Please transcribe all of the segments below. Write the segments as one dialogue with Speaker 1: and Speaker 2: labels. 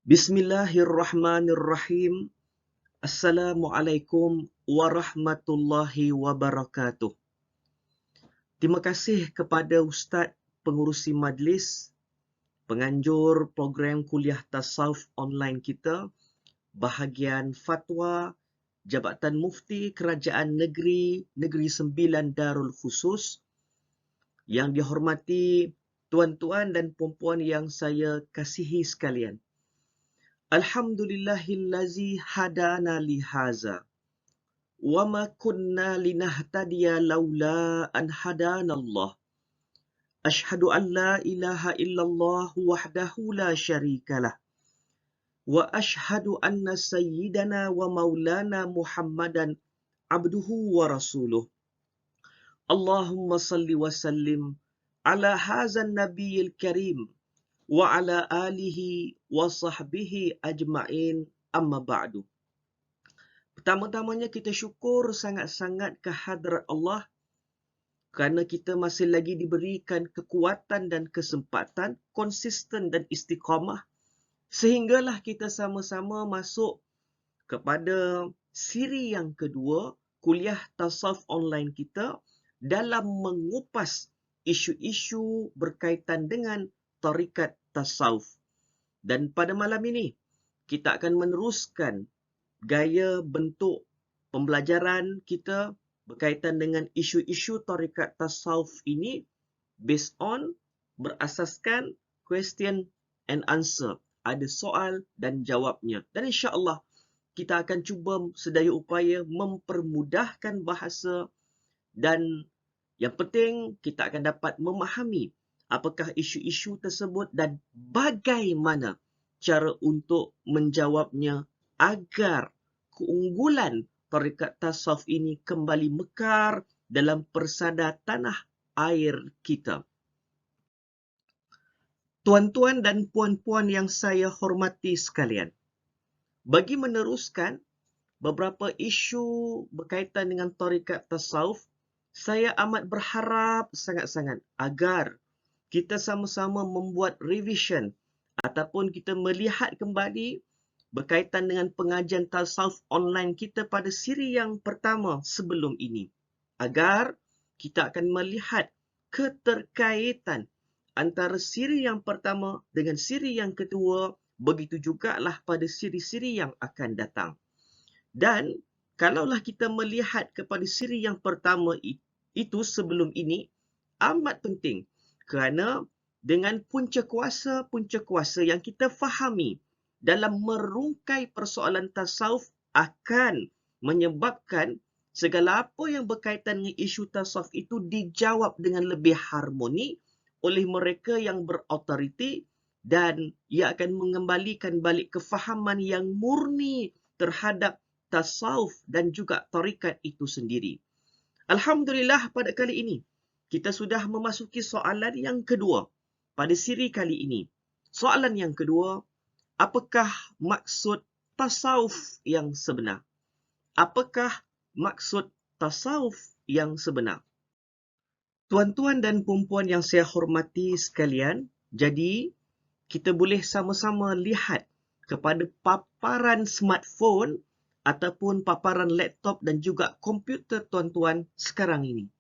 Speaker 1: Bismillahirrahmanirrahim. Assalamualaikum warahmatullahi wabarakatuh. Terima kasih kepada Ustaz Pengurusi Majlis, penganjur program kuliah tasawuf online kita, bahagian fatwa Jabatan Mufti Kerajaan Negeri Sembilan Darul Khusus, yang dihormati tuan-tuan dan puan-puan yang saya kasihi sekalian. Alhamdulillahillazi hadana lihaza wa ma kunna linahtadiya laula an hadanallah. Ashhadu an la ilaha illallah wahdahu la syarikalah wa ashhadu anna sayyidana wa maulana Muhammadan abduhu wa rasuluh. Allahumma salli wa sallim ala hazan nabiyil karim wa ala alihi wa sahbihi ajma'in, amma ba'du. Pertama-tamanya kita syukur sangat-sangat kehadrat Allah kerana kita masih lagi diberikan kekuatan dan kesempatan, konsisten dan istiqamah, sehinggalah kita sama-sama masuk kepada siri yang kedua kuliah tasawuf online kita dalam mengupas isu-isu berkaitan dengan tarikat tasawuf. Dan pada malam ini, kita akan meneruskan gaya bentuk pembelajaran kita berkaitan dengan isu-isu tarikat tasawuf ini based on berasaskan question and answer. Ada soal dan jawabnya. Dan insya-Allah kita akan cuba sedaya upaya mempermudahkan bahasa dan yang penting kita akan dapat memahami apakah isu-isu tersebut dan bagaimana cara untuk menjawabnya agar keunggulan tarikat tasawuf ini kembali mekar dalam persada tanah air kita. Tuan-tuan dan puan-puan yang saya hormati sekalian, bagi meneruskan beberapa isu berkaitan dengan tarikat tasawuf, saya amat berharap sangat-sangat agar kita sama-sama membuat revision ataupun kita melihat kembali berkaitan dengan pengajian tasawuf online kita pada siri yang pertama sebelum ini, agar kita akan melihat keterkaitan antara siri yang pertama dengan siri yang kedua, begitu jugalah pada siri-siri yang akan datang. Dan kalaulah kita melihat kepada siri yang pertama itu sebelum ini, amat penting kerana dengan punca kuasa yang kita fahami dalam merungkai persoalan tasawuf akan menyebabkan segala apa yang berkaitan dengan isu tasawuf itu dijawab dengan lebih harmoni oleh mereka yang berautoriti, dan ia akan mengembalikan balik kefahaman yang murni terhadap tasawuf dan juga tarikat itu sendiri. Alhamdulillah, pada kali ini kita sudah memasuki soalan yang kedua pada siri kali ini. Soalan yang kedua, apakah maksud tasawuf yang sebenar? Apakah maksud tasawuf yang sebenar? Tuan-tuan dan puan-puan yang saya hormati sekalian, jadi kita boleh sama-sama lihat kepada paparan smartphone ataupun paparan laptop dan juga komputer tuan-tuan sekarang ini.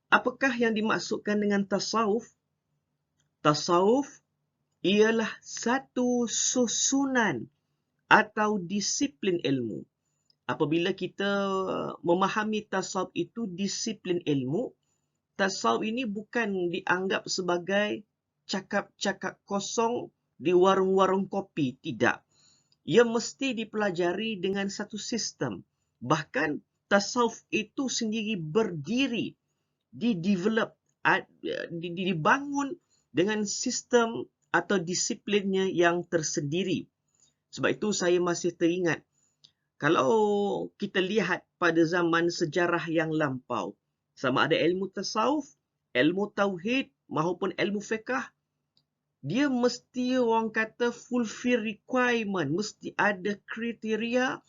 Speaker 1: Apakah yang dimaksudkan dengan tasawuf? Tasawuf ialah satu susunan atau disiplin ilmu. Apabila kita memahami tasawuf itu disiplin ilmu, tasawuf ini bukan dianggap sebagai cakap-cakap kosong di warung-warung kopi, tidak. Ia mesti dipelajari dengan satu sistem. Bahkan tasawuf itu sendiri berdiri, dibangun dengan sistem atau disiplinnya yang tersendiri. Sebab itu saya masih teringat, kalau kita lihat pada zaman sejarah yang lampau, sama ada ilmu tasawuf, ilmu tauhid maupun ilmu fiqh, dia mesti orang kata fulfill requirement, mesti ada kriteria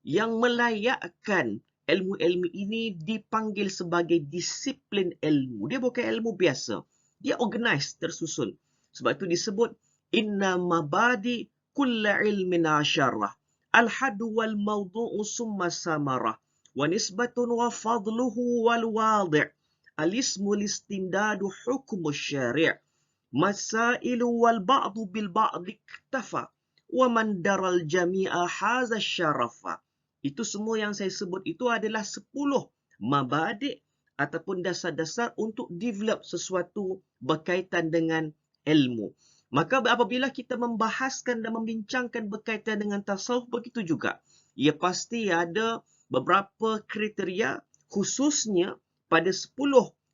Speaker 1: yang melayakkan ilmu-ilmu ini dipanggil sebagai disiplin ilmu. Dia bukan ilmu biasa. Dia organized, tersusun. Sebab itu disebut inna mabadi kulla ilmin asyarah. Al-hadu wal mawdu'u summa samarah. Wa nisbatun wa fadluhu wal wadi'. Al-ismu listimdadu hukmu syari'. Masailu wal ba'du bil ba'di iktafa. Wa man daral jami'a haza syarafa. Itu semua yang saya sebut itu adalah 10 mabadik ataupun dasar-dasar untuk develop sesuatu berkaitan dengan ilmu. Maka apabila kita membahaskan dan membincangkan berkaitan dengan tasawuf, begitu juga. Ia pasti ada beberapa kriteria, khususnya pada 10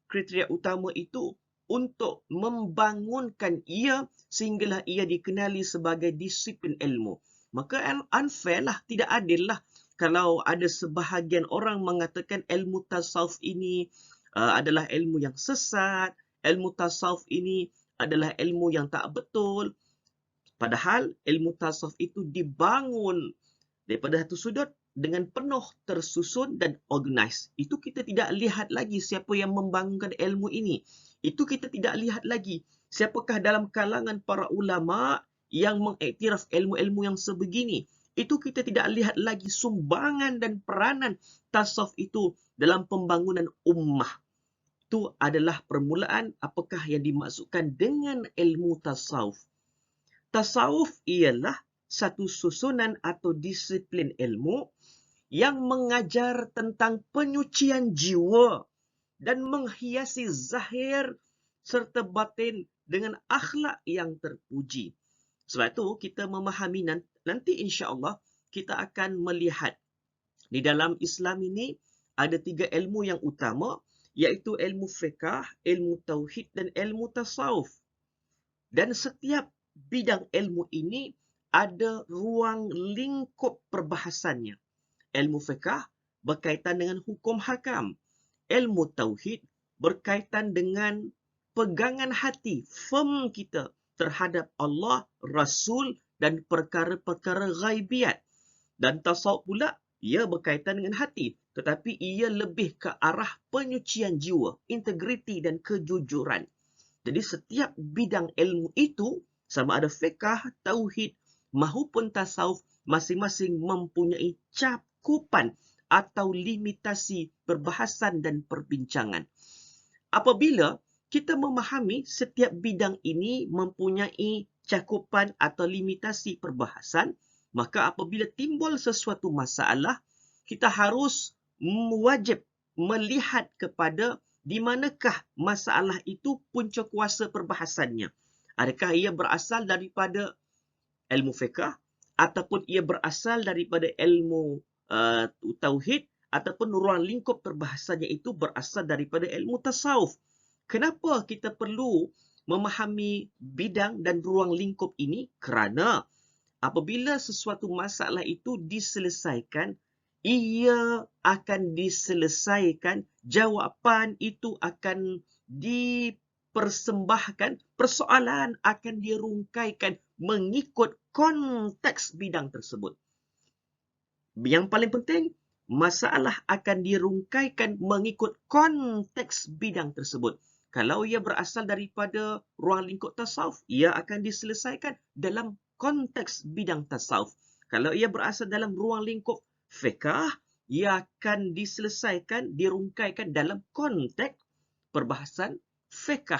Speaker 1: kriteria utama itu untuk membangunkan ia sehinggalah ia dikenali sebagai disiplin ilmu. Maka unfair lah, tidak adil lah kalau ada sebahagian orang mengatakan ilmu tasawuf ini adalah ilmu yang sesat, ilmu tasawuf ini adalah ilmu yang tak betul. Padahal ilmu tasawuf itu dibangun daripada satu sudut dengan penuh tersusun dan organize. Itu kita tidak lihat lagi siapa yang membangunkan ilmu ini. Itu kita tidak lihat lagi siapakah dalam kalangan para ulama yang mengiktiraf ilmu-ilmu yang sebegini. Itu kita tidak lihat lagi sumbangan dan peranan tasawuf itu dalam pembangunan ummah. Itu adalah permulaan apakah yang dimaksudkan dengan ilmu tasawuf. Tasawuf ialah satu susunan atau disiplin ilmu yang mengajar tentang penyucian jiwa dan menghiasi zahir serta batin dengan akhlak yang terpuji. Sebab itu kita memahami nanti insya-Allah kita akan melihat di dalam Islam ini ada 3 ilmu yang utama, iaitu ilmu fiqh, ilmu tauhid dan ilmu tasawuf. Dan setiap bidang ilmu ini ada ruang lingkup perbahasannya. Ilmu fiqh berkaitan dengan hukum hakam. Ilmu tauhid berkaitan dengan pegangan hati, firm kita terhadap Allah, Rasul dan perkara-perkara ghaibiat. Dan tasawuf pula, ia berkaitan dengan hati, tetapi ia lebih ke arah penyucian jiwa, integriti dan kejujuran. Jadi setiap bidang ilmu itu, sama ada fiqh, tauhid maupun tasawuf, masing-masing mempunyai cakupan atau limitasi perbahasan dan perbincangan. Apabila kita memahami setiap bidang ini mempunyai cakupan atau limitasi perbahasan, maka apabila timbul sesuatu masalah, kita harus wajib melihat kepada di manakah masalah itu punca kuasa perbahasannya. Adakah ia berasal daripada ilmu fiqh ataupun ia berasal daripada ilmu tauhid ataupun ruang lingkup perbahasannya itu berasal daripada ilmu tasawuf. Kenapa kita perlu memahami bidang dan ruang lingkup ini? Kerana apabila sesuatu masalah itu diselesaikan, ia akan diselesaikan, jawapan itu akan dipersembahkan, persoalan akan dirungkaikan mengikut konteks bidang tersebut. Yang paling penting, masalah akan dirungkaikan mengikut konteks bidang tersebut. Kalau ia berasal daripada ruang lingkup tasawuf, ia akan diselesaikan dalam konteks bidang tasawuf. Kalau ia berasal dalam ruang lingkup fiqh, ia akan diselesaikan, dirungkaikan dalam konteks perbahasan fiqh.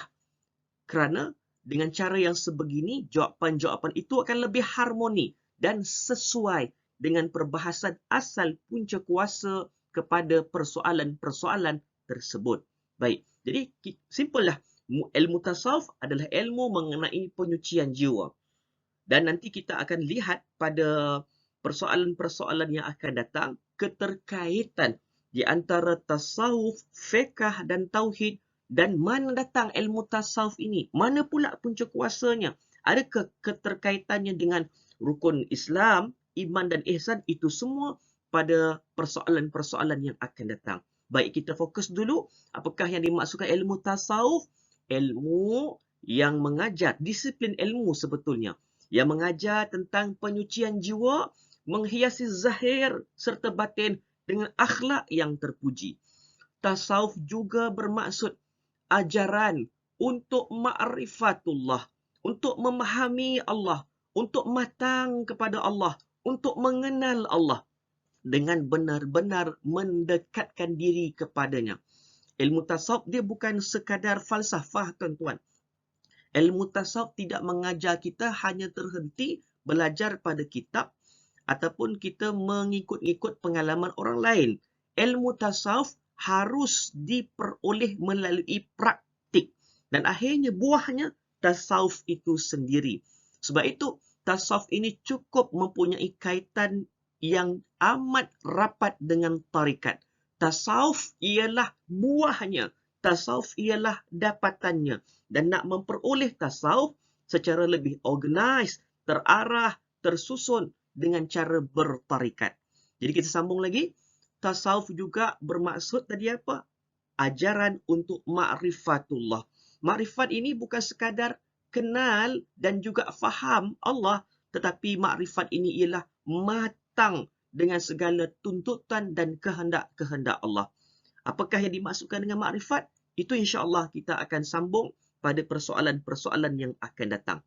Speaker 1: Kerana dengan cara yang sebegini, jawapan-jawapan itu akan lebih harmoni dan sesuai dengan perbahasan asal punca kuasa kepada persoalan-persoalan tersebut. Baik, jadi simple lah. Ilmu tasawuf adalah ilmu mengenai penyucian jiwa. Dan nanti kita akan lihat pada persoalan-persoalan yang akan datang keterkaitan di antara tasawuf, fiqh dan tauhid, dan mana datang ilmu tasawuf ini? Mana pula punca kuasanya? Adakah keterkaitannya dengan rukun Islam, iman dan ihsan? Itu semua pada persoalan-persoalan yang akan datang. Baik, kita fokus dulu. Apakah yang dimaksudkan ilmu tasawuf? Ilmu yang mengajar, disiplin ilmu sebetulnya, yang mengajar tentang penyucian jiwa, menghiasi zahir serta batin dengan akhlak yang terpuji. Tasawuf juga bermaksud ajaran untuk ma'rifatullah, untuk memahami Allah, untuk matang kepada Allah, untuk mengenal Allah dengan benar-benar mendekatkan diri kepadanya. Ilmu tasawuf dia bukan sekadar falsafah, tuan-tuan. Ilmu tasawuf tidak mengajar kita hanya terhenti belajar pada kitab ataupun kita mengikut-ikut pengalaman orang lain. Ilmu tasawuf harus diperoleh melalui praktik. Dan akhirnya buahnya tasawuf itu sendiri. Sebab itu tasawuf ini cukup mempunyai kaitan yang amat rapat dengan tarikat. Tasawuf ialah buahnya. Tasawuf ialah dapatannya. Dan nak memperoleh tasawuf secara lebih organize, terarah, tersusun dengan cara bertarikat. Jadi kita sambung lagi. Tasawuf juga bermaksud tadi apa? Ajaran untuk ma'rifatullah. Ma'rifat ini bukan sekadar kenal dan juga faham Allah, tetapi ma'rifat ini ialah matang dengan segala tuntutan dan kehendak-kehendak Allah. Apakah yang dimaksudkan dengan ma'rifat? Itu insya-Allah kita akan sambung pada persoalan-persoalan yang akan datang.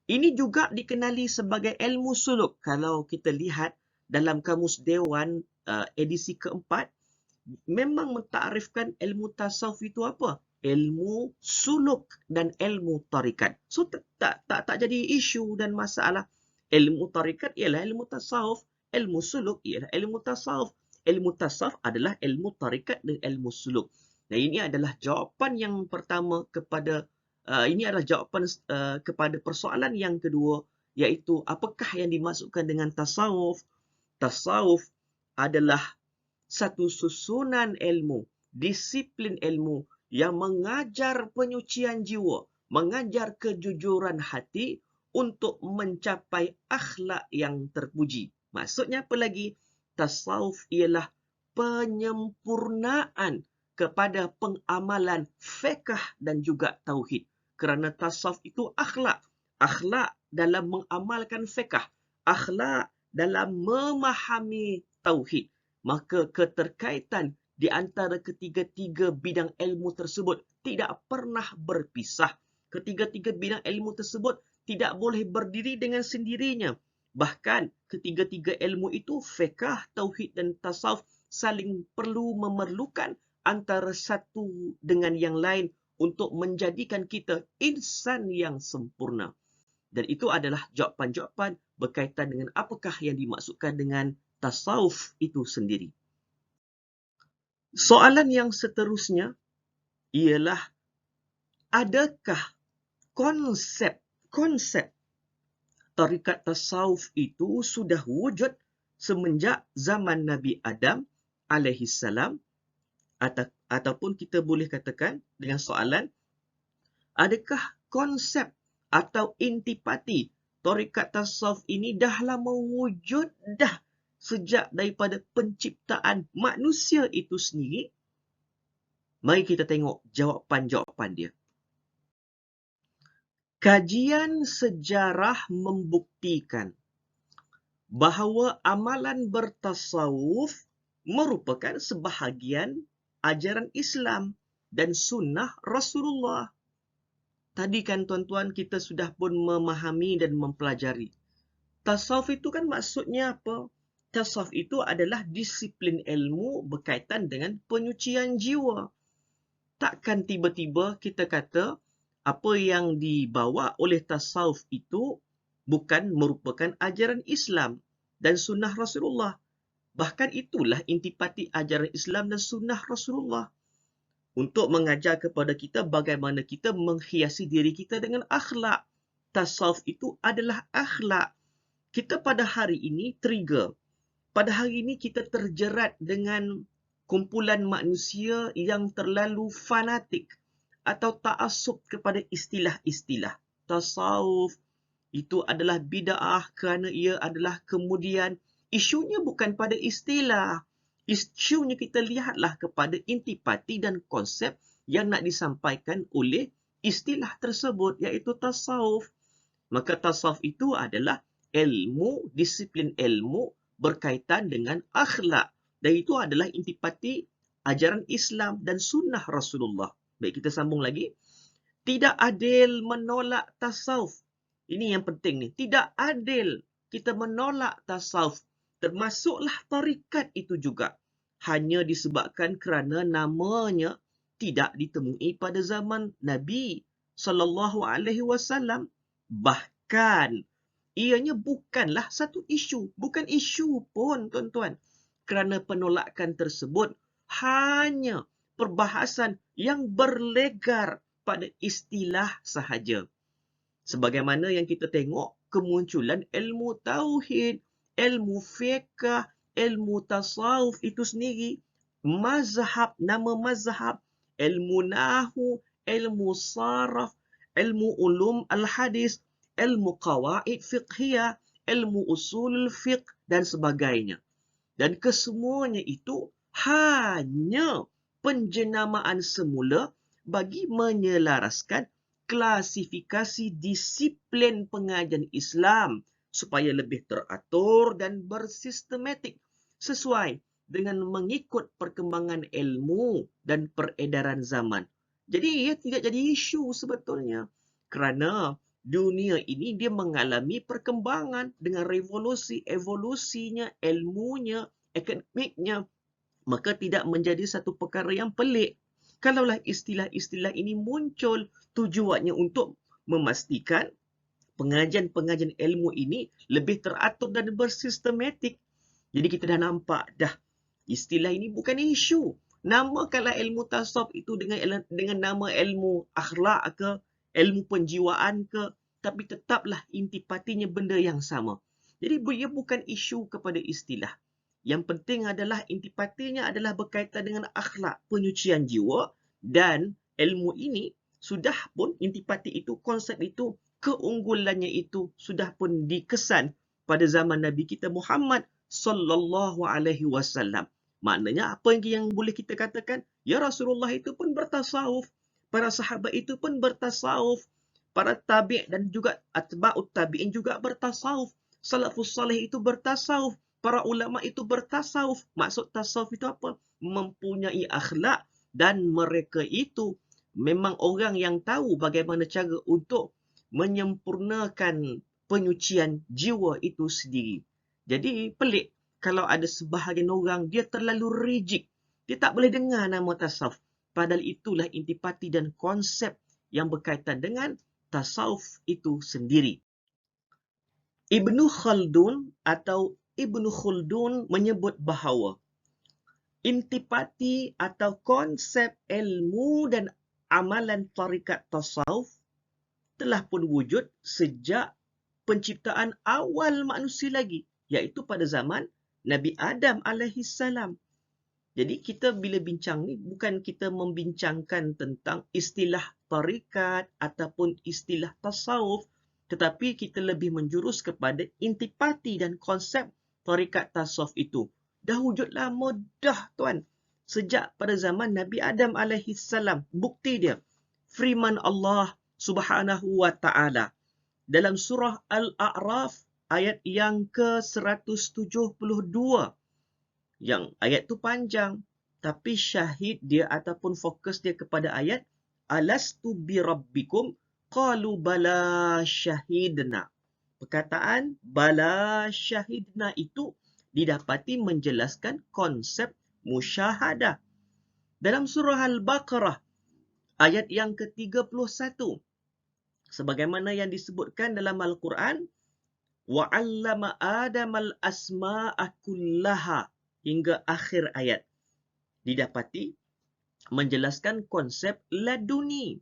Speaker 1: Ini juga dikenali sebagai ilmu suluk. Kalau kita lihat dalam Kamus Dewan edisi keempat, memang mentakrifkan ilmu tasawuf itu apa? Ilmu suluk dan ilmu tarikat. So tak jadi isu dan masalah. Ilmu tarikat ialah ilmu tasawuf, ilmu suluk ialah ilmu tasawuf. Ilmu tasawuf adalah ilmu tarikat dan ilmu suluk. Nah, ini adalah jawapan yang pertama kepada kepada persoalan yang kedua, iaitu apakah yang dimaksudkan dengan tasawuf? Tasawuf adalah satu susunan ilmu, disiplin ilmu yang mengajar penyucian jiwa, mengajar kejujuran hati untuk mencapai akhlak yang terpuji. Maksudnya apa lagi? Tasawuf ialah penyempurnaan kepada pengamalan fiqh dan juga tauhid. Kerana tasawuf itu akhlak. Akhlak dalam mengamalkan fiqh. Akhlak dalam memahami tauhid. Maka keterkaitan di antara ketiga-tiga bidang ilmu tersebut tidak pernah berpisah. Ketiga-tiga bidang ilmu tersebut tidak boleh berdiri dengan sendirinya. Bahkan ketiga-tiga ilmu itu, fiqh, tauhid dan tasawuf, saling memerlukan antara satu dengan yang lain untuk menjadikan kita insan yang sempurna. Dan itu adalah jawapan-jawapan berkaitan dengan apakah yang dimaksudkan dengan tasawuf itu sendiri. Soalan yang seterusnya ialah, adakah konsep tarikat tasawuf itu sudah wujud semenjak zaman Nabi Adam alaihissalam, ataupun kita boleh katakan dengan soalan, adakah konsep atau intipati tarikat tasawuf ini dah lama wujud dah sejak daripada penciptaan manusia itu sendiri? Mari kita tengok jawapan-jawapan dia. Kajian sejarah membuktikan bahawa amalan bertasawuf merupakan sebahagian ajaran Islam dan sunnah Rasulullah. Tadi kan tuan-tuan kita sudah pun memahami dan mempelajari. Tasawuf itu kan maksudnya apa? Tasawuf itu adalah disiplin ilmu berkaitan dengan penyucian jiwa. Takkan tiba-tiba kita kata apa yang dibawa oleh tasawuf itu bukan merupakan ajaran Islam dan sunnah Rasulullah. Bahkan itulah intipati ajaran Islam dan sunnah Rasulullah. Untuk mengajar kepada kita bagaimana kita menghiasi diri kita dengan akhlak. Tasawuf itu adalah akhlak. Kita pada hari ini trigger. Pada hari ini kita terjerat dengan kumpulan manusia yang terlalu fanatik atau ta'assub kepada istilah-istilah. Tasawuf itu adalah bid'ah kerana ia adalah kemudian. Isunya bukan pada istilah. Isunya kita lihatlah kepada intipati dan konsep yang nak disampaikan oleh istilah tersebut, iaitu tasawuf. Maka tasawuf itu adalah ilmu, disiplin ilmu berkaitan dengan akhlak. Dan itu adalah intipati ajaran Islam dan sunnah Rasulullah. Baik, kita sambung lagi. Tidak adil menolak tasawuf Ini yang penting ni. Tidak adil kita menolak tasawuf. Termasuklah tarikat itu juga. Hanya disebabkan kerana namanya tidak ditemui pada zaman Nabi SAW. Bahkan, ianya bukanlah satu isu. Bukan isu pun, tuan-tuan. Kerana penolakan tersebut hanya perbahasan yang berlegar pada istilah sahaja. Sebagaimana yang kita tengok kemunculan ilmu tauhid, ilmu fiqh, ilmu tasawuf itu sendiri, mazhab, nama mazhab, ilmu nahu, ilmu saraf, ilmu ulum al-hadis, ilmu qawaid fiqhiyah, ilmu usul fiqh dan sebagainya. Dan kesemuanya itu hanya penjenamaan semula bagi menyelaraskan klasifikasi disiplin pengajian Islam supaya lebih teratur dan bersistematik sesuai dengan mengikut perkembangan ilmu dan peredaran zaman. Jadi ia tidak jadi isu sebetulnya kerana dunia ini dia mengalami perkembangan dengan revolusi, evolusinya, ilmunya, akademiknya, maka tidak menjadi satu perkara yang pelik. Kalaulah istilah-istilah ini muncul tujuannya untuk memastikan pengajian-pengajian ilmu ini lebih teratur dan bersistematik. Jadi kita dah nampak dah istilah ini bukan isu. Namakanlah ilmu tasawuf itu dengan nama ilmu akhlak ke, ilmu penjiwaan ke, tapi tetaplah intipatinya benda yang sama. Jadi ia bukan isu kepada istilah. Yang penting adalah intipatinya adalah berkaitan dengan akhlak, penyucian jiwa, dan ilmu ini sudah pun intipati itu, konsep itu, keunggulannya itu sudah pun dikesan pada zaman Nabi kita Muhammad sallallahu alaihi wasallam. Maknanya apa yang boleh kita katakan? Ya Rasulullah itu pun bertasawuf, para sahabat itu pun bertasawuf, para tabi' dan juga atba'ut tabi'in juga bertasawuf, salafus salih itu bertasawuf, para ulama itu bertasawuf. Maksud tasawuf itu apa? Mempunyai akhlak dan mereka itu memang orang yang tahu bagaimana cara untuk menyempurnakan penyucian jiwa itu sendiri. Jadi pelik kalau ada sebahagian orang dia terlalu rigid. Dia tak boleh dengar nama tasawuf. Padahal itulah intipati dan konsep yang berkaitan dengan tasawuf itu sendiri. Ibnu Khaldun atau Ibnu Khaldun menyebut bahawa intipati atau konsep ilmu dan amalan tarikat tasawuf telah pun wujud sejak penciptaan awal manusia lagi, iaitu pada zaman Nabi Adam alaihissalam. Jadi kita bila bincang ni bukan kita membincangkan tentang istilah tarikat ataupun istilah tasawuf, tetapi kita lebih menjurus kepada intipati dan konsep tarikat tasawuf itu. Dah wujud lama dah tuan. Sejak pada zaman Nabi Adam alaihissalam. Bukti dia. Firman Allah subhanahu wa ta'ala. Dalam surah Al-A'raf ayat yang ke-172. Yang ayat tu panjang. Tapi syahid dia ataupun fokus dia kepada ayat. Alastu bi rabbikum qalu bala syahidna. Perkataan bala syahidna itu didapati menjelaskan konsep musyahadah. Dalam surah Al-Baqarah ayat yang ke-31 sebagaimana yang disebutkan dalam Al-Quran, wa 'allama Adamal asma'a kullaha hingga akhir ayat. Didapati menjelaskan konsep laduni.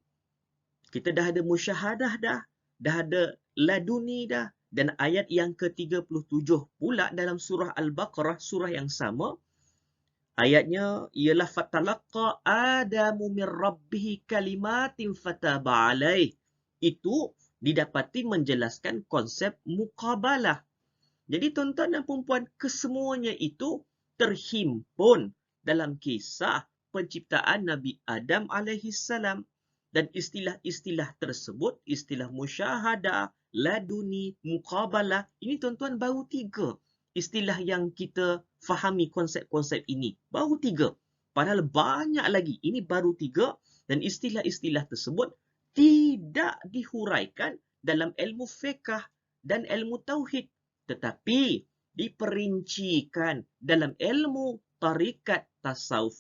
Speaker 1: Kita dah ada musyahadah dah ada laduni dah. Dan ayat yang ke-37 pula dalam surah Al-Baqarah, surah yang sama. Ayatnya ialah fatalaqa Adamu min rabbihi kalimatin fataba alaih. Itu didapati menjelaskan konsep muqabalah. Jadi tuan-tuan dan puan-puan, kesemuanya itu terhimpun dalam kisah penciptaan Nabi Adam alaihissalam. Dan istilah-istilah tersebut, istilah musyahadah, laduni, muqabalah, ini tuan-tuan baru 3 istilah yang kita fahami konsep-konsep ini. Baru 3. Padahal banyak lagi. Ini baru 3 dan istilah-istilah tersebut tidak dihuraikan dalam ilmu fiqh dan ilmu tauhid, tetapi diperincikan dalam ilmu tarikat tasawuf.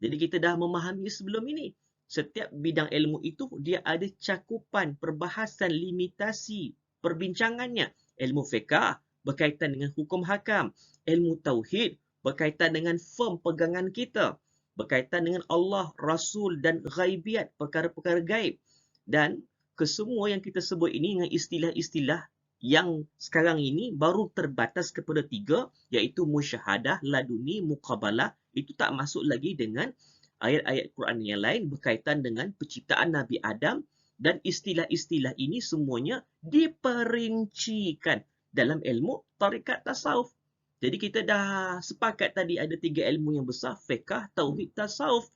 Speaker 1: Jadi kita dah memahami sebelum ini, setiap bidang ilmu itu dia ada cakupan, perbahasan, limitasi perbincangannya. Ilmu fiqh berkaitan dengan hukum hakam, ilmu tauhid berkaitan dengan firm pegangan kita, berkaitan dengan Allah, Rasul dan ghaibiyat, perkara-perkara gaib. Dan kesemua yang kita sebut ini dengan istilah-istilah yang sekarang ini baru terbatas kepada 3, iaitu musyahadah, laduni, muqabalah. Itu tak masuk lagi dengan ayat-ayat Quran yang lain berkaitan dengan penciptaan Nabi Adam, dan istilah-istilah ini semuanya diperincikan dalam ilmu tarikat tasawuf. Jadi kita dah sepakat tadi ada 3 ilmu yang besar, fiqh, tauhid, tasawuf.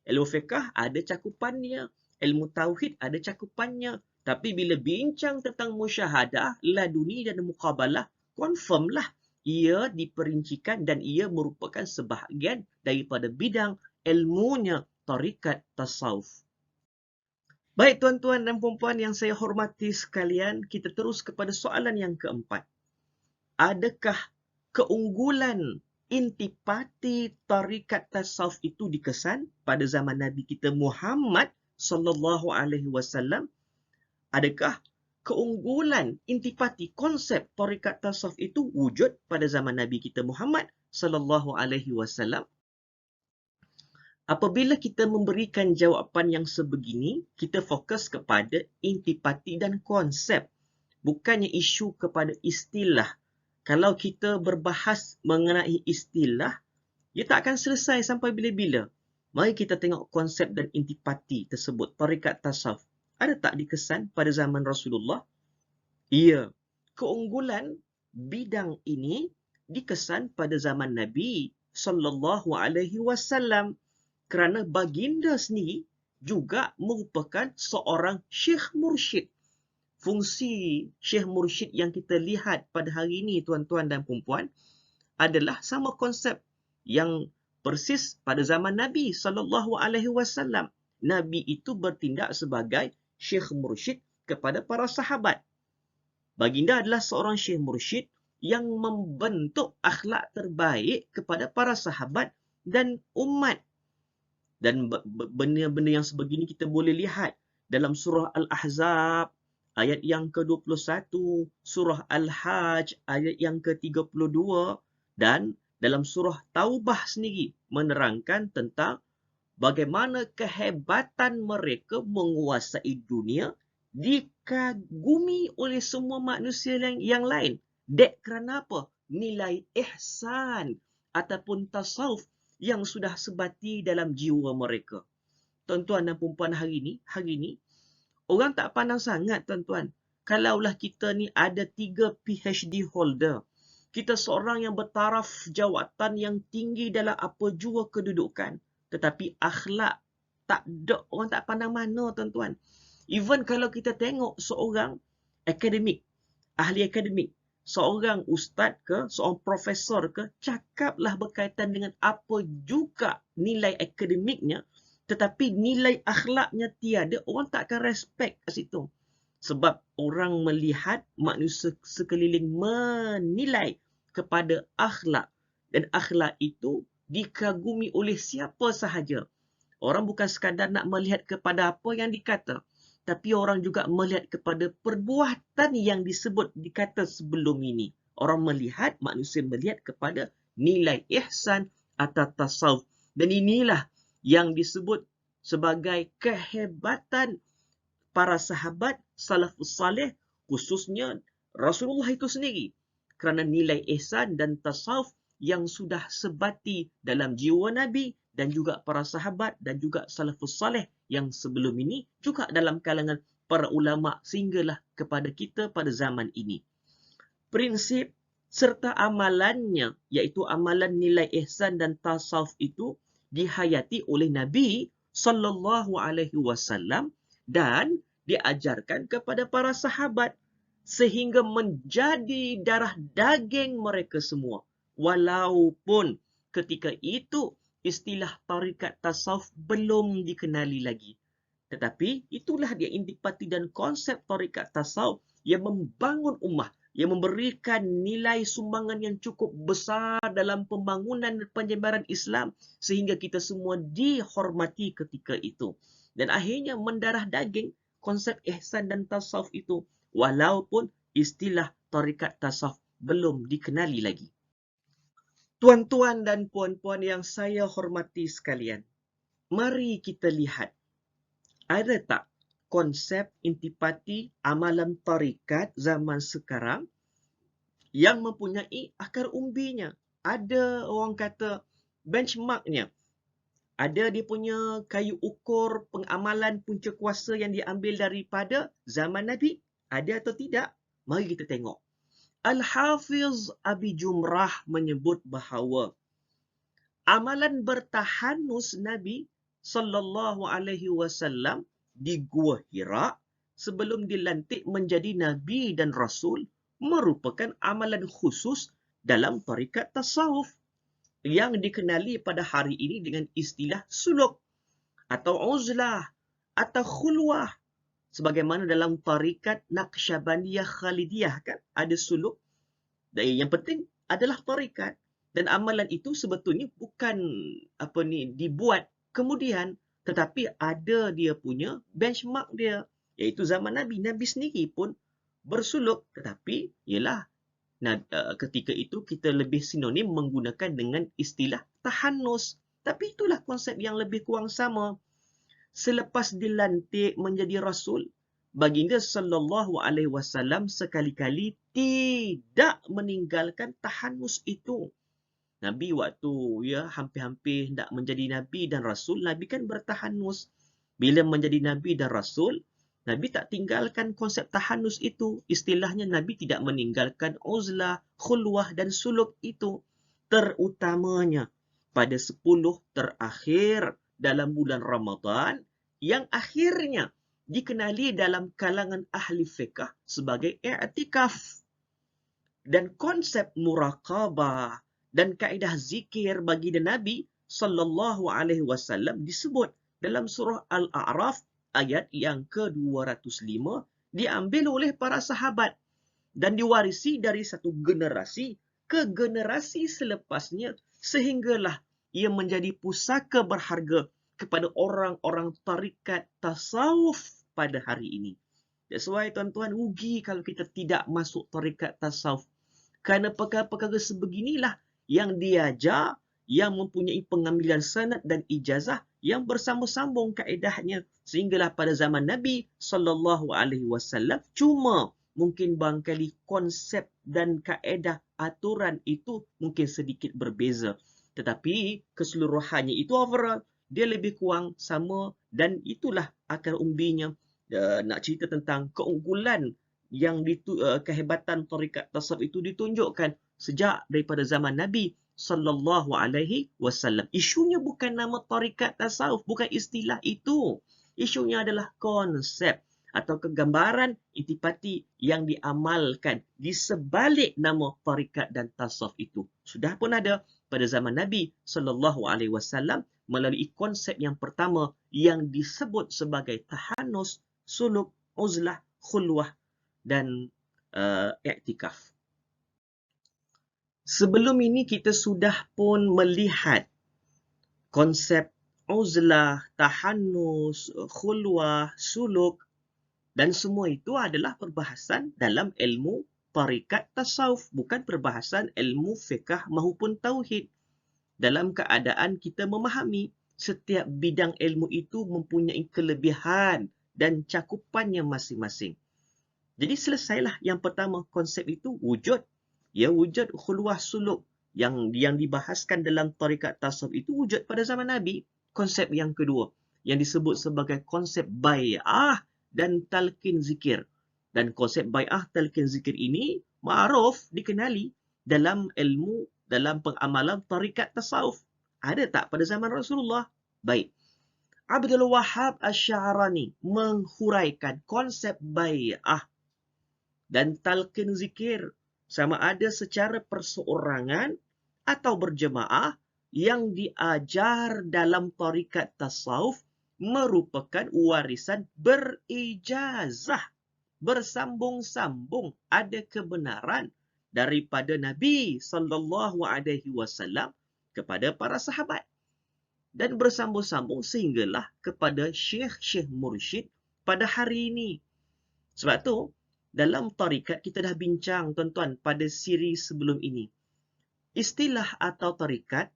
Speaker 1: Ilmu fiqh ada cakupannya, ilmu tauhid ada cakupannya. Tapi bila bincang tentang musyahadah, laduni dan muqabalah, confirmlah ia diperincikan dan ia merupakan sebahagian daripada bidang ilmunya tarikat tasawuf. Baik tuan-tuan dan puan-puan yang saya hormati sekalian, kita terus kepada soalan yang keempat. Adakah keunggulan intipati tarikat tasawuf itu dikesan pada zaman Nabi kita Muhammad sallallahu alaihi wasallam? Adakah keunggulan intipati konsep tarikat tasawuf itu wujud pada zaman Nabi kita Muhammad sallallahu alaihi wasallam? Apabila kita memberikan jawapan yang sebegini, kita fokus kepada intipati dan konsep, bukannya isu kepada istilah. Kalau kita berbahas mengenai istilah, ia tak akan selesai sampai bila-bila. Mari kita tengok konsep dan intipati tersebut, tarikat tasawuf. Ada tak dikesan pada zaman Rasulullah? Ya, keunggulan bidang ini dikesan pada zaman Nabi sallallahu alaihi wasallam, kerana baginda sendiri juga merupakan seorang syekh mursyid. Fungsi syekh mursyid yang kita lihat pada hari ini tuan-tuan dan puan-puan adalah sama konsep yang persis pada zaman Nabi sallallahu alaihi wasallam. Nabi itu bertindak sebagai syekh mursyid kepada para sahabat. Baginda adalah seorang syekh mursyid yang membentuk akhlak terbaik kepada para sahabat dan umat. Dan benda-benda yang sebegini kita boleh lihat dalam surah Al-Ahzab ayat yang ke-21, surah Al-Hajj ayat yang ke-32, dan dalam surah Taubah sendiri menerangkan tentang bagaimana kehebatan mereka menguasai dunia, dikagumi oleh semua manusia yang lain. Dek kerana apa? Nilai ihsan ataupun tasawuf yang sudah sebati dalam jiwa mereka. Tuan-tuan dan puan-puan hari ini, orang tak pandang sangat tuan-tuan. Kalaulah kita ni ada 3 PhD holder, kita seorang yang bertaraf jawatan yang tinggi dalam apa jua kedudukan, tetapi akhlak tak ada, orang tak pandang mana tuan-tuan. Even kalau kita tengok seorang akademik, ahli akademik, seorang ustaz ke, seorang profesor ke, cakaplah berkaitan dengan apa juga nilai akademiknya, tetapi nilai akhlaknya tiada, orang tak akan respect kat situ. Sebab orang melihat manusia sekeliling menilai kepada akhlak. Dan akhlak itu dikagumi oleh siapa sahaja. Orang bukan sekadar nak melihat kepada apa yang dikata, tapi orang juga melihat kepada perbuatan yang dikata sebelum ini. Orang melihat, manusia melihat kepada nilai ihsan atau tasawuf. Dan inilah yang disebut sebagai kehebatan para sahabat salafus salih, khususnya Rasulullah itu sendiri. Kerana nilai ihsan dan tasawuf yang sudah sebati dalam jiwa Nabi dan juga para sahabat dan juga salafus salih yang sebelum ini, juga dalam kalangan para ulama sehinggalah kepada kita pada zaman ini. Prinsip serta amalannya, iaitu amalan nilai ihsan dan tasawuf itu dihayati oleh Nabi sallallahu alaihi wasallam dan diajarkan kepada para sahabat sehingga menjadi darah daging mereka semua. Walaupun ketika itu istilah tarikat tasawuf belum dikenali lagi. Tetapi itulah dia intipati dan konsep tarikat tasawuf yang membangun ummah, yang memberikan nilai sumbangan yang cukup besar dalam pembangunan dan penyebaran Islam sehingga kita semua dihormati ketika itu. Dan akhirnya mendarah daging konsep ihsan dan tasawuf itu walaupun istilah tarikat tasawuf belum dikenali lagi. Tuan-tuan dan puan-puan yang saya hormati sekalian, mari kita lihat ada tak konsep intipati amalan tarikat zaman sekarang yang mempunyai akar umbinya. Ada orang kata benchmarknya. Ada dia punya kayu ukur pengamalan punca kuasa yang diambil daripada zaman Nabi. Ada atau tidak? Mari kita tengok. Al-Hafiz Abi Jumrah menyebut bahawa amalan bertahanus Nabi sallallahu alaihi wasallam di Gua Hira sebelum dilantik menjadi nabi dan rasul merupakan amalan khusus dalam tarikat tasawuf yang dikenali pada hari ini dengan istilah suluk atau uzlah atau khulwah. Sebagaimana dalam tarikat Naqsyabandiyah Khalidiyah kan ada suluk. Dan yang penting adalah tarikat. Dan amalan itu sebetulnya bukan dibuat kemudian, tetapi ada dia punya benchmark dia, iaitu zaman Nabi. Nabi sendiri pun bersuluk, tetapi ialah ketika itu kita lebih sinonim menggunakan dengan istilah tahanus. Tapi itulah konsep yang lebih kurang sama. Selepas dilantik menjadi rasul, baginda sallallahu alaihi wasallam sekali-kali tidak meninggalkan tahanus itu. Nabi waktu hampir-hampir hendak menjadi nabi dan rasul, Nabi kan bertahanus. Bila menjadi nabi dan rasul, Nabi tak tinggalkan konsep tahanus itu. Istilahnya Nabi tidak meninggalkan uzlah, khulwah dan suluk itu. Terutamanya pada 10 terakhir dalam bulan Ramadan yang akhirnya dikenali dalam kalangan ahli fiqh sebagai i'tikaf. Dan konsep muraqabah dan kaedah zikir baginda Nabi sallallahu alaihi wasallam disebut dalam surah Al-A'raf ayat yang ke-205 diambil oleh para sahabat dan diwarisi dari satu generasi ke generasi selepasnya sehinggalah ia menjadi pusaka berharga kepada orang-orang tarikat tasawuf pada hari ini. That's why tuan-tuan, rugi kalau kita tidak masuk tarikat tasawuf. Kerana perkara-perkara sebeginilah yang diajar, yang mempunyai pengambilan sanad dan ijazah yang bersambung-sambung kaedahnya. Sehinggalah pada zaman Nabi sallallahu alaihi wasallam cuma mungkin barangkali konsep dan kaedah aturan itu mungkin sedikit berbeza. Tetapi keseluruhannya itu overall dia lebih kurang sama dan itulah akar umbinya. Nak cerita tentang keunggulan yang kehebatan tarikat tasawuf itu ditunjukkan sejak daripada zaman Nabi sallallahu alaihi wasallam. Isunya bukan nama tarikat tasawuf, bukan istilah itu. Isunya adalah konsep atau kegambaran intipati yang diamalkan di sebalik nama tarikat dan tasawuf itu. Sudah pun ada pada zaman Nabi sallallahu alaihi wasallam melalui konsep yang pertama yang disebut sebagai tahanus, suluk, uzlah, khulwah dan i'tikaf. Sebelum ini kita sudah pun melihat konsep uzlah, tahannus, khulwah, suluk dan semua itu adalah perbahasan dalam ilmu tarikat tasawuf, bukan perbahasan ilmu fiqh maupun tauhid. Dalam keadaan kita memahami setiap bidang ilmu itu mempunyai kelebihan dan cakupannya masing-masing. Jadi selesailah yang pertama konsep itu wujud. Ya, wujud khulwah suluk yang dibahaskan dalam tarikat tasawuf itu wujud pada zaman Nabi. Konsep yang kedua yang disebut sebagai konsep bai'ah dan talqin zikir. Dan konsep bai'ah talqin zikir ini ma'ruf dikenali dalam ilmu dalam pengamalan tarikat tasawuf. Ada tak pada zaman Rasulullah? Baik. Abdul Wahhab Asy-Sya'rani menghuraikan konsep bai'ah dan talqin zikir sama ada secara perseorangan atau berjemaah yang diajar dalam tarikat tasawuf merupakan warisan berijazah, bersambung-sambung, ada kebenaran daripada Nabi sallallahu alaihi wasallam kepada para sahabat dan bersambung-sambung sehinggalah kepada syekh-syekh mursyid pada hari ini. Sebab tu dalam tarikat kita dah bincang tuan-tuan pada siri sebelum ini. Istilah atau tarikat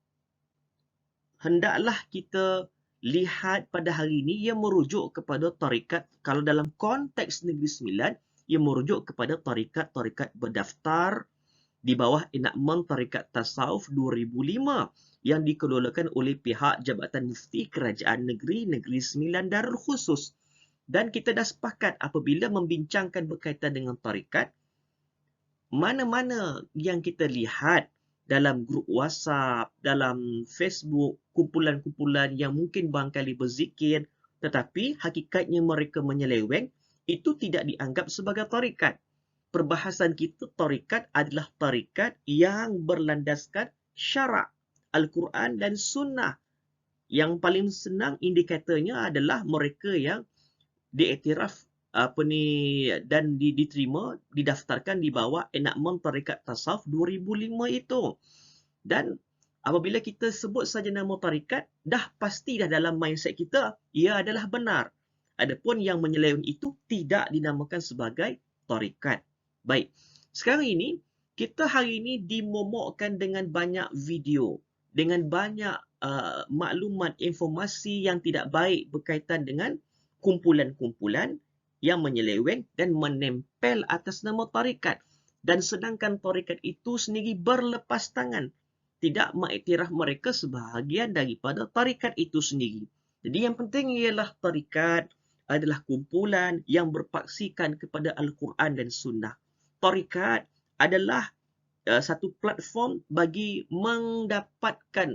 Speaker 1: hendaklah kita lihat pada hari ini ia merujuk kepada tarikat, kalau dalam konteks Negeri Sembilan, ia merujuk kepada tarikat-tarikat berdaftar di bawah enakmen Tarikat Tasawuf 2005 yang dikeluarkan oleh pihak Jabatan Mufti Kerajaan Negeri Sembilan Darul Khusus. Dan kita dah sepakat apabila membincangkan berkaitan dengan tarikat, mana-mana yang kita lihat dalam grup WhatsApp, dalam Facebook, kumpulan-kumpulan yang mungkin barangkali berzikir, tetapi hakikatnya mereka menyeleweng, itu tidak dianggap sebagai tarikat. Perbahasan kita, tarikat adalah tarikat yang berlandaskan syarak, Al-Quran dan Sunnah. Yang paling senang indikatornya adalah mereka yang diiktiraf dan diterima, didaftarkan di bawah enakmen Tarikat Tasawuf 2005 itu. Dan apabila kita sebut saja nama tarikat, dah pasti dah dalam mindset kita, ia adalah benar. Adapun yang menyeleweng itu tidak dinamakan sebagai tarikat. Baik, sekarang ini, kita hari ini dimomokkan dengan banyak video, dengan banyak maklumat, informasi yang tidak baik berkaitan dengan kumpulan-kumpulan yang menyeleweng dan menempel atas nama tarikat. Dan sedangkan tarikat itu sendiri berlepas tangan, tidak mengiktiraf mereka sebahagian daripada tarikat itu sendiri. Jadi yang penting ialah tarikat adalah kumpulan yang berpaksikan kepada Al-Quran dan Sunnah. Tarikat adalah satu platform bagi mendapatkan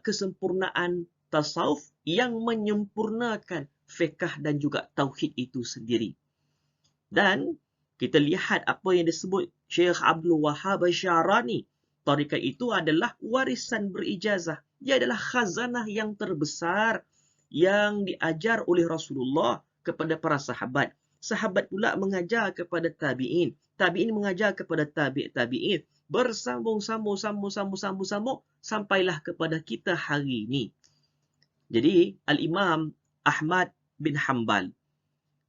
Speaker 1: kesempurnaan tasawuf yang menyempurnakan fiqh dan juga tauhid itu sendiri. Dan kita lihat apa yang disebut Syekh Abdul Wahhab Asy-Syarani. Tarikat itu adalah warisan berijazah. Ia adalah khazanah yang terbesar yang diajar oleh Rasulullah kepada para sahabat. Sahabat pula mengajar kepada tabi'in. Tabi'in mengajar kepada tabi'in. Bersambung-sambung sampailah kepada kita hari ini. Jadi Al-Imam Ahmad bin Hanbal,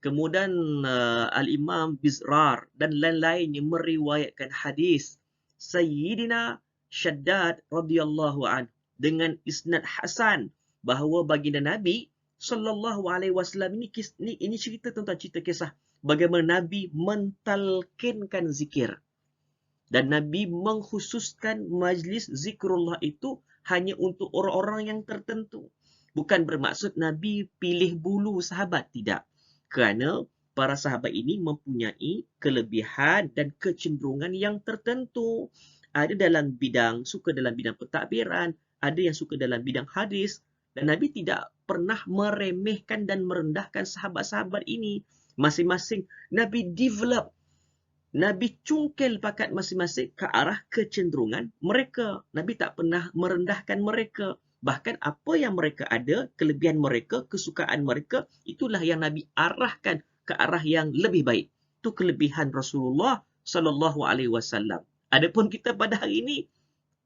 Speaker 1: kemudian Al-Imam Bizrar dan lain-lainnya meriwayatkan hadis Sayyidina Shaddad radhiyallahu anhu dengan isnad hasan bahawa baginda Nabi sallallahu alaihi wasallam ini cerita tentang cerita kisah bagaimana Nabi mentalkinkan zikir. Dan Nabi mengkhususkan majlis zikrullah itu hanya untuk orang-orang yang tertentu. Bukan bermaksud Nabi pilih bulu sahabat, tidak. Kerana para sahabat ini mempunyai kelebihan dan kecenderungan yang tertentu. Ada suka dalam bidang pentadbiran, ada yang suka dalam bidang hadis. Dan Nabi tidak pernah meremehkan dan merendahkan sahabat-sahabat ini. Masing-masing Nabi develop, Nabi cungkil bakat masing-masing ke arah kecenderungan mereka. Nabi tak pernah merendahkan mereka. Bahkan apa yang mereka ada, kelebihan mereka, kesukaan mereka, itulah yang Nabi arahkan ke arah yang lebih baik. Itu kelebihan Rasulullah sallallahu alaihi wasallam. Adapun kita pada hari ini,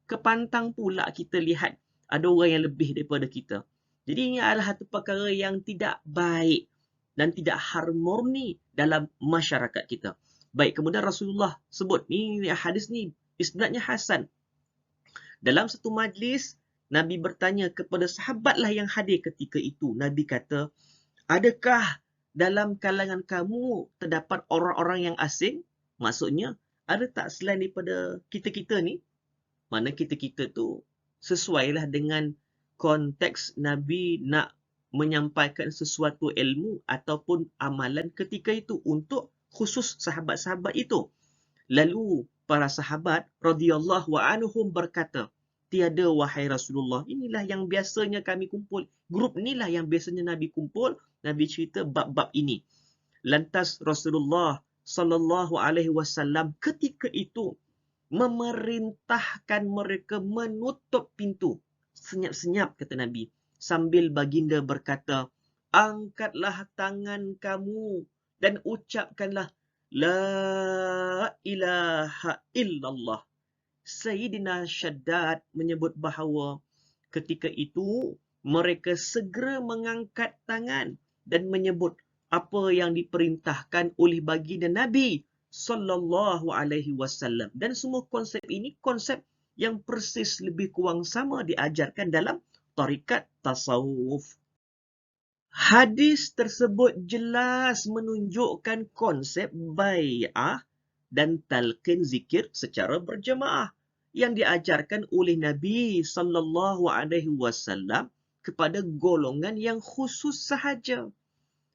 Speaker 1: kepantang pula kita lihat ada orang yang lebih daripada kita. Jadi ini adalah satu perkara yang tidak baik dan tidak harmoni dalam masyarakat kita. Baik, kemudian Rasulullah sebut, ni hadis ni isnadnya hasan. Dalam satu majlis, Nabi bertanya kepada sahabatlah yang hadir ketika itu. Nabi kata, adakah dalam kalangan kamu terdapat orang-orang yang asing? Maksudnya, ada tak selain daripada kita-kita ni? Mana kita-kita tu sesuailah dengan konteks Nabi nak menyampaikan sesuatu ilmu ataupun amalan ketika itu untuk khusus sahabat-sahabat itu. Lalu para sahabat radhiyallahu anhum berkata, tiada wahai Rasulullah, inilah yang biasanya kami kumpul. Grup inilah yang biasanya Nabi kumpul. Nabi cerita bab-bab ini. Lantas Rasulullah sallallahu alaihi wasallam ketika itu memerintahkan mereka menutup pintu. Senyap-senyap kata Nabi. sambil baginda berkata, angkatlah tangan kamu dan ucapkanlah La ilaha illallah. Sayyidina Shaddad menyebut bahawa ketika itu mereka segera mengangkat tangan dan menyebut apa yang diperintahkan oleh baginda Nabi sallallahu alaihi wasallam. Dan semua konsep ini konsep yang persis lebih kurang sama diajarkan dalam tarikat tasawuf. Hadis tersebut jelas menunjukkan konsep bai'ah dan talqin zikir secara berjemaah yang diajarkan oleh Nabi sallallahu alaihi wasallam kepada golongan yang khusus sahaja.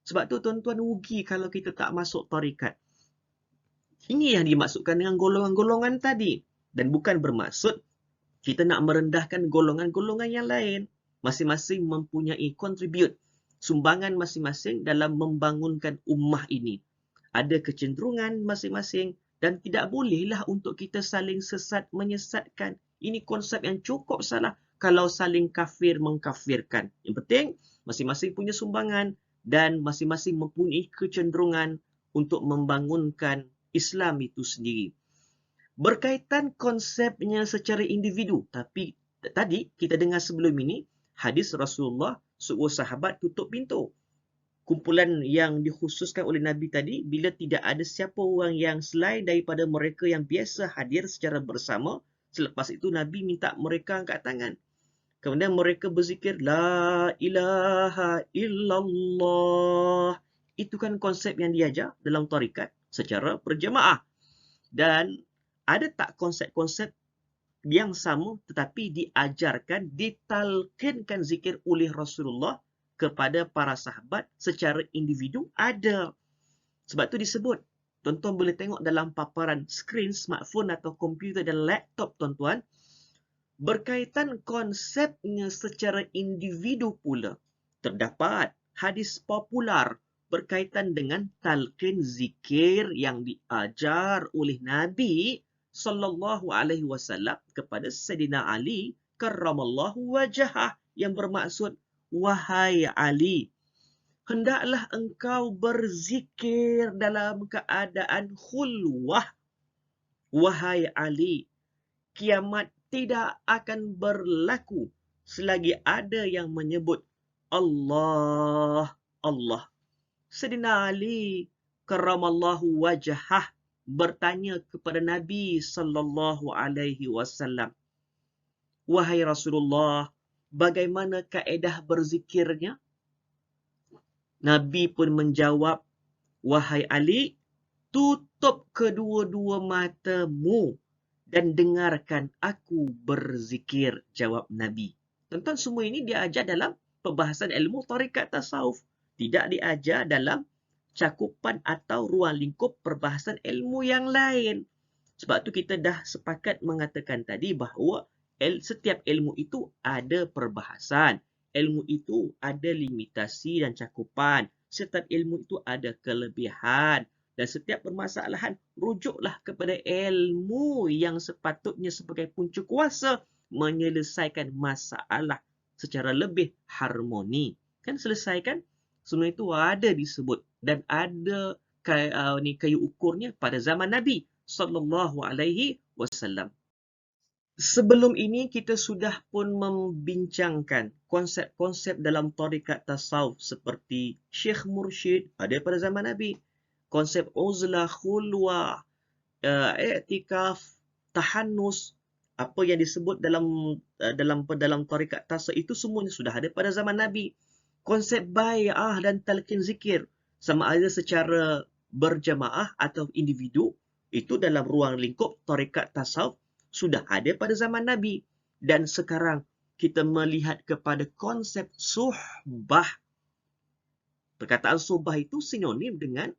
Speaker 1: Sebab tu tuan-tuan rugi kalau kita tak masuk tarikat. Ini yang dimaksudkan dengan golongan-golongan tadi, dan bukan bermaksud kita nak merendahkan golongan-golongan yang lain. Masing-masing mempunyai contribute, sumbangan masing-masing dalam membangunkan ummah ini. Ada kecenderungan masing-masing dan tidak bolehlah untuk kita saling sesat menyesatkan. Ini konsep yang cukup salah kalau saling kafir mengkafirkan. Yang penting masing-masing punya sumbangan dan masing-masing mempunyai kecenderungan untuk membangunkan Islam itu sendiri. Berkaitan konsepnya secara individu, tapi tadi kita dengar sebelum ini hadis Rasulullah suruh sahabat tutup pintu. Kumpulan yang dikhususkan oleh Nabi tadi, bila tidak ada siapa orang yang selain daripada mereka yang biasa hadir secara bersama, selepas itu Nabi minta mereka angkat tangan. Kemudian mereka berzikir, La ilaha illallah. Itu kan konsep yang diajar dalam tarikat secara berjemaah. Dan ada tak konsep-konsep yang sama tetapi diajarkan, ditalqinkan zikir oleh Rasulullah kepada para sahabat secara individu? Ada. Sebab tu disebut. Tuan-tuan boleh tengok dalam paparan skrin smartphone atau komputer dan laptop tuan-tuan. Berkaitan konsepnya secara individu pula, terdapat hadis popular berkaitan dengan talqin zikir yang diajar oleh Nabi sallallahu alaihi wasallam kepada Sayyidina Ali karramallahu wajhah, yang bermaksud, wahai Ali, hendaklah engkau berzikir dalam keadaan khulwah. Wahai Ali, kiamat tidak akan berlaku selagi ada yang menyebut Allah, Allah. Sayyidina Ali karramallahu wajhah bertanya kepada Nabi sallallahu alaihi wasallam, wahai Rasulullah, bagaimana kaedah berzikirnya? Nabi pun menjawab, wahai Ali, tutup kedua-dua matamu dan dengarkan aku berzikir, jawab Nabi. Tuan-tuan, semua ini diajar dalam pembahasan ilmu tarikat tasawuf. Tidak diajar dalam cakupan atau ruang lingkup perbahasan ilmu yang lain. Sebab tu kita dah sepakat mengatakan tadi bahawa setiap ilmu itu ada perbahasan. Ilmu itu ada limitasi dan cakupan. Setiap ilmu itu ada kelebihan. Dan setiap permasalahan, rujuklah kepada ilmu yang sepatutnya sebagai punca kuasa menyelesaikan masalah secara lebih harmoni. Kan selesai kan? Semua itu ada disebut dan ada kayu ukurnya pada zaman Nabi sallallahu alaihi wasallam. Sebelum ini kita sudah pun membincangkan konsep-konsep dalam tarikat tasawuf seperti Syekh Mursyid ada pada zaman Nabi. Konsep uzlah, khulwah, i'tikaf, tahannus, apa yang disebut dalam tarikat tasawuf itu semuanya sudah ada pada zaman Nabi. Konsep bai'ah dan talqin zikir, sama ada secara berjemaah atau individu, itu dalam ruang lingkup tarikat tasawuf sudah ada pada zaman Nabi. Dan sekarang kita melihat kepada konsep suhbah. Perkataan suhbah itu sinonim dengan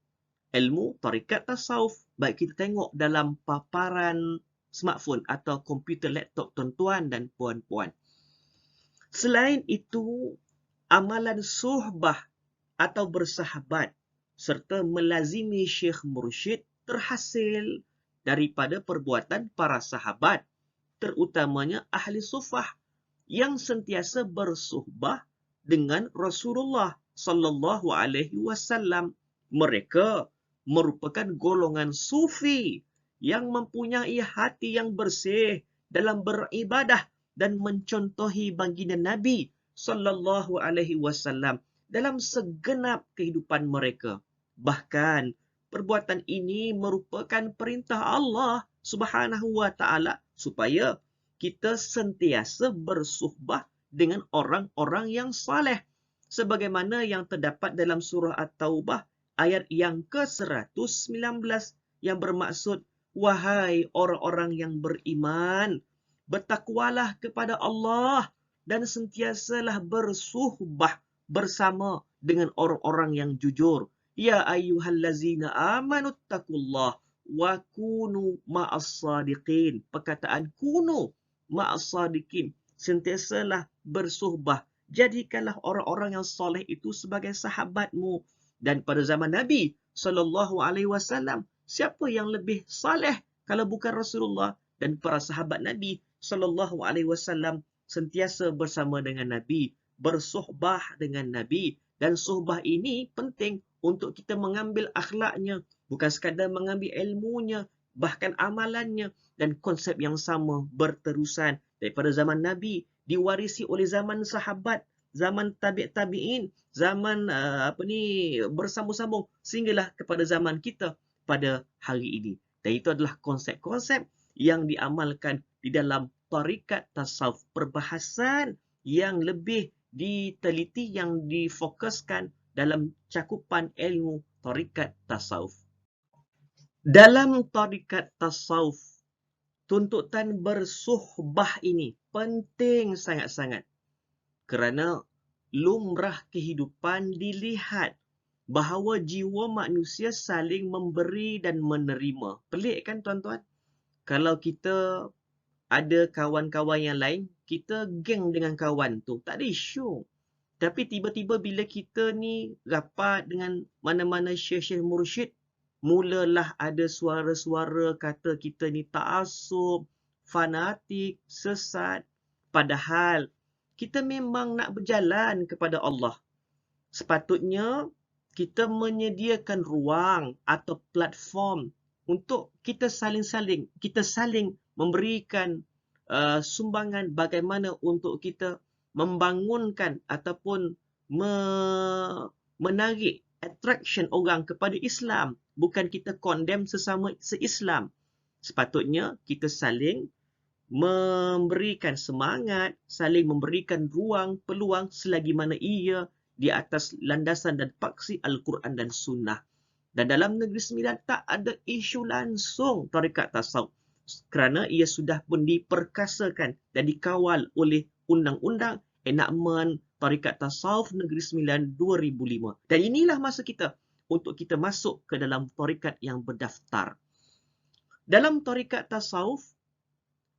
Speaker 1: ilmu tarikat tasawuf. Baik kita tengok dalam paparan smartphone atau komputer laptop tuan-tuan dan puan-puan. Selain itu, amalan suhbah atau bersahabat serta melazimi Syekh Mursyid terhasil daripada perbuatan para sahabat, terutamanya ahli sufah yang sentiasa bersuhbah dengan Rasulullah sallallahu alaihi wasallam. Mereka merupakan golongan sufi yang mempunyai hati yang bersih dalam beribadah dan mencontohi baginda Nabi sallallahu alaihi wasallam dalam segenap kehidupan mereka. Bahkan perbuatan ini merupakan perintah Allah Subhanahu wa taala supaya kita sentiasa bersuhbah dengan orang-orang yang saleh, sebagaimana yang terdapat dalam surah At-Taubah ayat yang ke-119 yang bermaksud, wahai orang-orang yang beriman, bertakwalah kepada Allah dan sentiasalah bersuhbah bersama dengan orang-orang yang jujur. Ya ayyuhallazina amanu taqullah wa kunu ma'as sadiqin. Perkataan kunu ma'as sadiqin, sentiasalah bersuhbah. Jadikanlah orang-orang yang soleh itu sebagai sahabatmu. Dan pada zaman Nabi sallallahu alaihi wasallam, siapa yang lebih saleh kalau bukan Rasulullah? Dan para sahabat Nabi sallallahu alaihi wasallam sentiasa bersama dengan Nabi, bersuhbah dengan Nabi. Dan suhbah ini penting untuk kita mengambil akhlaknya, bukan sekadar mengambil ilmunya, bahkan amalannya. Dan konsep yang sama berterusan daripada zaman Nabi, diwarisi oleh zaman sahabat, zaman tabi'in, zaman bersambung-sambung sehinggalah kepada zaman kita pada hari ini. Dan itu adalah konsep-konsep yang diamalkan di dalam tarikat tasawuf, perbahasan yang lebih diteliti, yang difokuskan dalam cakupan ilmu tarikat tasawuf. Dalam tarikat tasawuf, tuntutan bersuhbah ini penting sangat-sangat, kerana lumrah kehidupan dilihat bahawa jiwa manusia saling memberi dan menerima. Pelik kan tuan-tuan? Kalau kita ada kawan-kawan yang lain, kita geng dengan kawan tu, tak ada isu. Tapi tiba-tiba bila kita ni rapat dengan mana-mana syekh-syekh mursyid, mulalah ada suara-suara kata kita ni ta'assub, fanatik, sesat. Padahal kita memang nak berjalan kepada Allah. Sepatutnya kita menyediakan ruang atau platform untuk kita saling memberikan sumbangan bagaimana untuk kita membangunkan ataupun menarik attraction orang kepada Islam. Bukan kita condemn sesama se-Islam. Sepatutnya kita saling memberikan semangat, saling memberikan ruang, peluang selagi mana ia di atas landasan dan paksi Al-Quran dan Sunnah. Dan dalam Negeri Sembilan tak ada isu langsung tarikat tasawuf, kerana ia sudah pun diperkasakan dan dikawal oleh Undang-Undang Enakmen Tarikat Tasawuf Negeri Sembilan 2005. Dan inilah masa kita untuk kita masuk ke dalam tarikat yang berdaftar. Dalam tarikat tasawuf,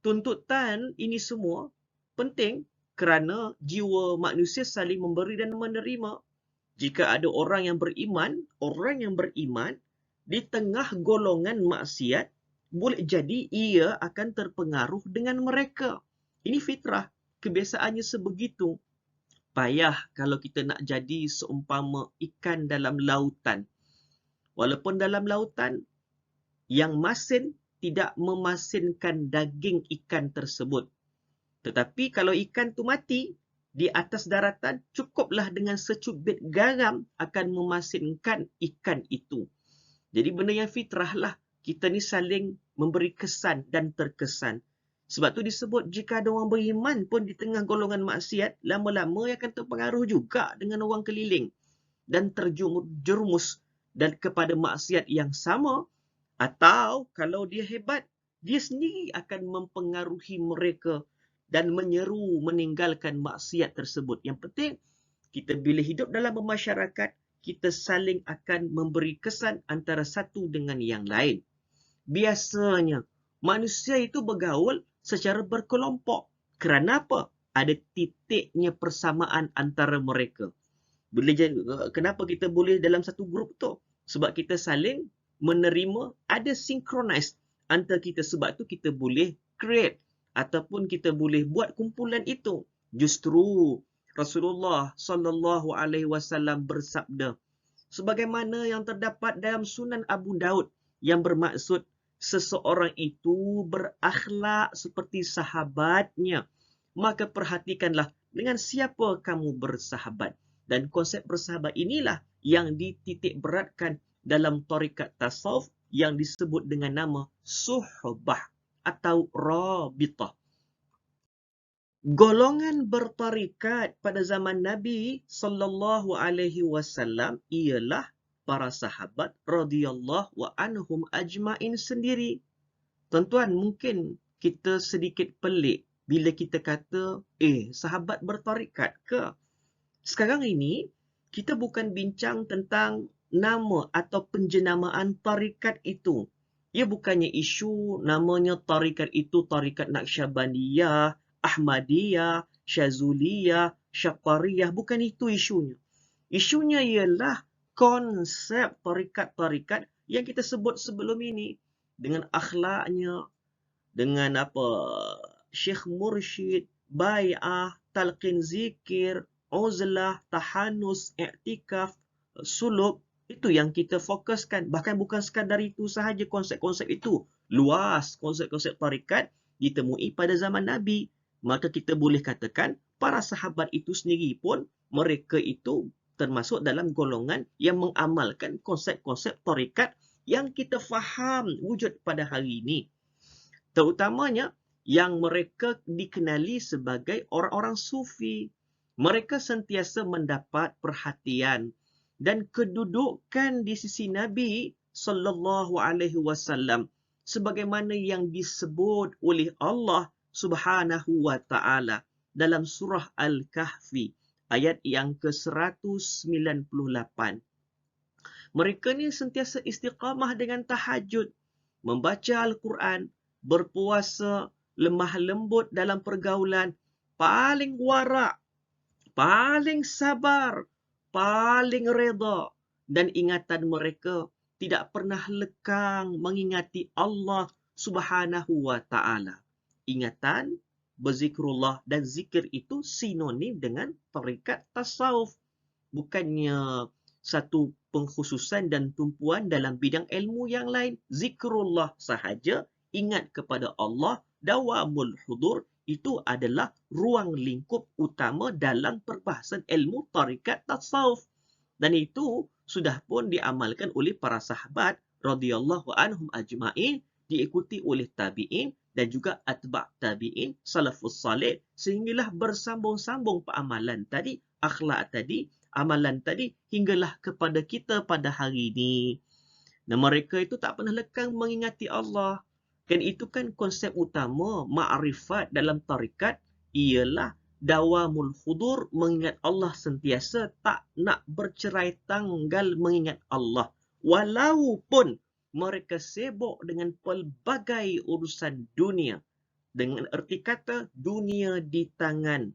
Speaker 1: tuntutan ini semua penting kerana jiwa manusia saling memberi dan menerima. Jika ada orang yang beriman di tengah golongan maksiat, boleh jadi ia akan terpengaruh dengan mereka. Ini fitrah, kebiasaannya sebegitu. Payah kalau kita nak jadi seumpama ikan dalam lautan. Walaupun dalam lautan, yang masin tidak memasinkan daging ikan tersebut. Tetapi kalau ikan tu mati, di atas daratan, cukuplah dengan secubit garam akan memasinkan ikan itu. Jadi benda yang fitrah lah. Kita ni saling memberi kesan dan terkesan. Sebab tu disebut jika ada orang beriman pun di tengah golongan maksiat, lama-lama ia akan terpengaruh juga dengan orang keliling. Dan terjerumus dan kepada maksiat yang sama. Atau kalau dia hebat, dia sendiri akan mempengaruhi mereka dan menyeru meninggalkan maksiat tersebut. Yang penting, kita bila hidup dalam masyarakat, kita saling akan memberi kesan antara satu dengan yang lain. Biasanya, manusia itu bergaul secara berkelompok. Kerana apa? Ada titiknya persamaan antara mereka. Kenapa kita boleh dalam satu grup tu? Sebab kita saling menerima, ada synchronize antara kita. Sebab tu kita boleh create ataupun kita boleh buat kumpulan itu. Justru Rasulullah sallallahu alaihi wasallam bersabda, sebagaimana yang terdapat dalam Sunan Abu Daud, yang bermaksud seseorang itu berakhlak seperti sahabatnya, maka perhatikanlah dengan siapa kamu bersahabat. Dan konsep bersahabat inilah yang dititik beratkan dalam tarikat tasawuf yang disebut dengan nama suhbah atau rabitah. Golongan bertarikat pada zaman Nabi sallallahu alaihi wasallam ialah para sahabat radhiyallahu anhum ajmain sendiri. Tuan-tuan, mungkin kita sedikit pelik bila kita kata, sahabat bertarikat ke? Sekarang ini, kita bukan bincang tentang nama atau penjenamaan tarikat itu. Ia bukannya isu namanya tarikat itu tarikat Naqsyabandiyah, Ahmadiyah, Syazuliyah, Syaqariyah. Bukan itu isunya. Isunya ialah konsep tarikat-tarikat yang kita sebut sebelum ini. Dengan akhlaknya, dengan Syekh Mursyid, Bai'ah, Talqin Zikir, Uzlah, Tahanus, I'tikaf, Suluk, itu yang kita fokuskan. Bahkan bukan sekadar itu sahaja konsep-konsep itu. Luas konsep-konsep tarikat ditemui pada zaman Nabi. Maka kita boleh katakan para sahabat itu sendiri pun mereka itu termasuk dalam golongan yang mengamalkan konsep-konsep tarikat yang kita faham wujud pada hari ini. Terutamanya yang mereka dikenali sebagai orang-orang sufi. Mereka sentiasa mendapat perhatian dan kedudukan di sisi Nabi sallallahu alaihi wasallam sebagaimana yang disebut oleh Allah Subhanahu wa taala dalam surah Al-Kahfi ayat yang ke-198. Mereka ni sentiasa istiqamah dengan tahajud, membaca Al-Quran, berpuasa, lemah lembut dalam pergaulan, paling warak, paling sabar, paling reda, dan ingatan mereka tidak pernah lekang mengingati Allah Subhanahu wa taala. Ingatan, berzikrullah dan zikir itu sinonim dengan tarikat tasawuf. Bukannya satu pengkhususan dan tumpuan dalam bidang ilmu yang lain. Zikrullah sahaja, ingat kepada Allah, dawamul hudur, itu adalah ruang lingkup utama dalam perbahasan ilmu tarikat tasawuf. Dan itu sudah pun diamalkan oleh para sahabat radhiyallahu anhum ajma'in, diikuti oleh tabi'in dan juga atba' tabi'in, salafus salih, sehinggalah bersambung-sambung amalan tadi, akhlak tadi, amalan tadi, hinggalah kepada kita pada hari ini. Dan mereka itu tak pernah lekang mengingati Allah. Dan itu kan konsep utama ma'rifat dalam tarikat ialah dawamul hudur, mengingat Allah sentiasa, tak nak bercerai tanggal mengingat Allah. Walaupun mereka sibuk dengan pelbagai urusan dunia. Dengan erti kata dunia di tangan.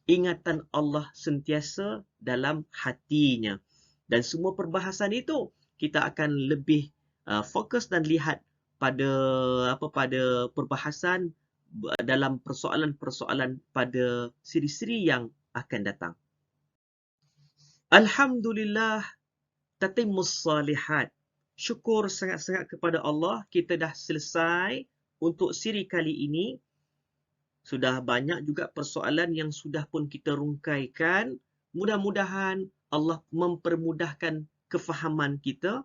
Speaker 1: Ingatan Allah sentiasa dalam hatinya. Dan semua perbahasan itu kita akan lebih fokus dan lihat pada perbahasan dalam persoalan-persoalan pada siri-siri yang akan datang. Alhamdulillah, tatimmus salihat. Syukur sangat-sangat kepada Allah, kita dah selesai untuk siri kali ini. Sudah banyak juga persoalan yang sudah pun kita rungkaikan. Mudah-mudahan Allah mempermudahkan kefahaman kita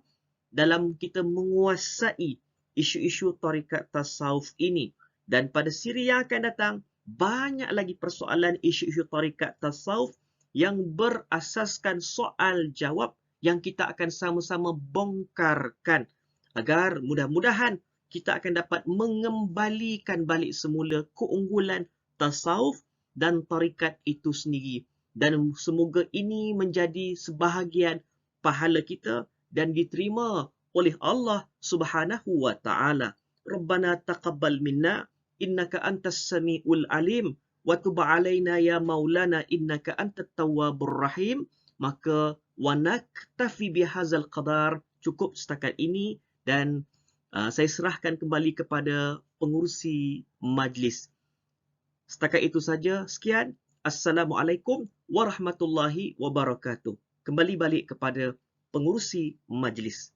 Speaker 1: dalam kita menguasai isu-isu tarikat tasawuf ini. Dan pada siri yang akan datang, banyak lagi persoalan isu-isu tarikat tasawuf yang berasaskan soal jawab yang kita akan sama-sama bongkarkan agar mudah-mudahan kita akan dapat mengembalikan balik semula keunggulan tasawuf dan tarikat itu sendiri. Dan semoga ini menjadi sebahagian pahala kita dan diterima oleh Allah Subhanahu wa taala. Rabbana taqabbal minna innaka antas samiul alim wa tub alaina ya maulana innaka antat tawwabur rahim. Maka wa naktafi bihadzal qadar, cukup setakat ini, dan saya serahkan kembali kepada pengurusi majlis. Setakat itu saja. Sekian. Assalamualaikum warahmatullahi wabarakatuh. Kembali balik kepada pengurusi majlis.